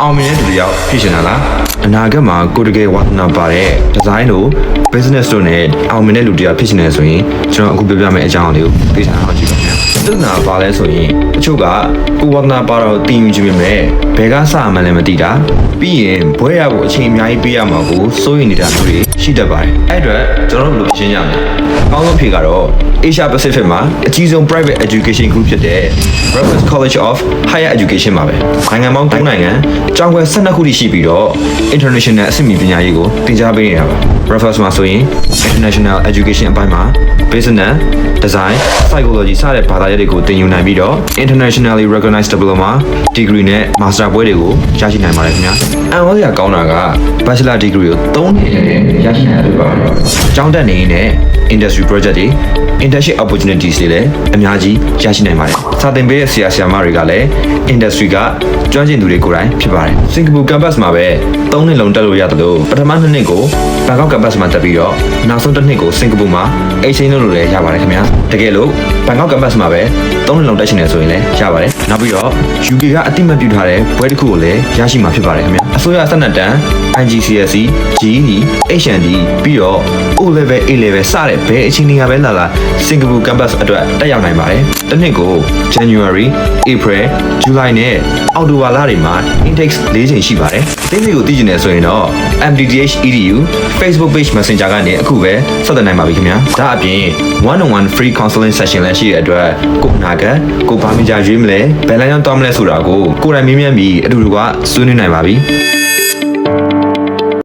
အောင်မြင်တဲ့လူတယောက်ဖြစ်ရှင်တာလားအနာဂတ်မှာကိုတကယ်ဝါသနာပါတဲ့ဒီဇိုင်းတို့ business တို့နဲ့အောင်မြင်တဲ့လူတယောက်ဖြစ်ရှင်နေဆိုရင်ကျွန်တော်အခုပြောပြမယ့်အကြောင်းလေးကိုသိချင်အောင်ကြည့်ပါမယ်။သိနာပါလဲဆိုရင်အချို့ကကိုဝါသနာပါတော့တည်ယူခြင်းပဲဘယ်ကစမှလည်းမသိတာပြီးရင်ဘွဲရဖို့အချိန်အများကြီးပေးရမှာကိုစိုးရိမ်နေတာမျိုးတွေရှိတတ်ပါတယ်။အဲ့အတွက်ကျွန်တော်တို့ဘယ်လိုရှင်းရမလဲ။အကောင်းဆုံးဖြေကတော့ Asia Pacific မှာအကြီးဆုံး private education group ဖြစ်တဲ့ Raffles College of Higher Education ပါပဲ။နိုင်ငံပေါင်း3နိုင်ငံကျောင်းခွဲ12ခုရှိပြီးတော့ international အဆင့်မြင့်ပညာရေးကိုသင်ကြားပေးနေတာပါ။ Raffles မှာဆိုရင် international education အပိုင်းမှာ business, design, psychology စတဲ့ဘာသာရပ်တွေကိုသင်ယူနိုင်ပြီးတော့ internationally recognized diploma, degree နဲ့ master ဘွဲတွေကိုရရှိနိုင်ပါတယ်ခင်ဗျာ။အံ့ဩစရာကောင်းတာက bachelor degree ကို3နှစ်နဲ့ရရှိနိုင်တယ်ပါပဲ။ကျောင်းတက်နေနဲ့ industry project တွေ internship opportunities တွေလည်းအများကြီးရရှိနိုင်ပါတယ်။စာသင်ပေးတဲ့ဆရာဆရာမတွေကလည်း industry ကကျွမ်းကျင်သူတွေကိုယ်တိုင်ဖြစ်ပါတယ်။ Singapore campus မှာပဲ3နှစ်လုံးတက်လို့ရတယ်လို့ပထမ2နှစ်ကို Bangkok campus မှာတက်ပြီးတော့နောက်ဆုံး1နှစ်ကို Singapore မှာ exchange လုပ်လို့လည်းရပါတယ်ခင်ဗျာ။တကယ်လို့ Bangkok campus မှာပဲ3နှစ်လုံးတက်ရှင်နေဆိုရင်လည်းရပါတယ်။နောက်ပြီးတော့ UK ကအတိမတ်ပြုထားတဲ့ဘွဲတစ်ခုကိုလည်းရရှိမှာဖြစ်ပါတယ်ခင်ဗျာ။အစိုးရစနစ်တန်း IGCSE, GED, HND ပြီးတော့ O level, A level စတဲ့ဘယ်အချိန်တွေကပဲလာSingapore campus အတွက်တက်ရောက်နိုင်ပါတယ်။တစ်နှစ်ကို January, April, July နဲ့အောက်တိုဘာလတွေမှာ intake 4ချိန်ရှိပါတယ်။ဒီနေ့ကိုသိချင်တယ်ဆိုရင်တော့ MDTH EDU Facebook page Messenger ကနေအခုပဲဆက်သွယ်နိုင်ပါပြီခင်ဗျာ။ဒါအပြင် one-on-one free counseling session လည်းရှိတဲ့အတွက်ကိုနာကကိုဘာမကြရွေးမလဲဘယ်လမ်းကြောင်းသွားမလဲဆိုတာကိုကိုယ်တိုင်မြင်မြန်ပြီးအတူတူကဆွေးနွေးနိုင်ပါပြီ။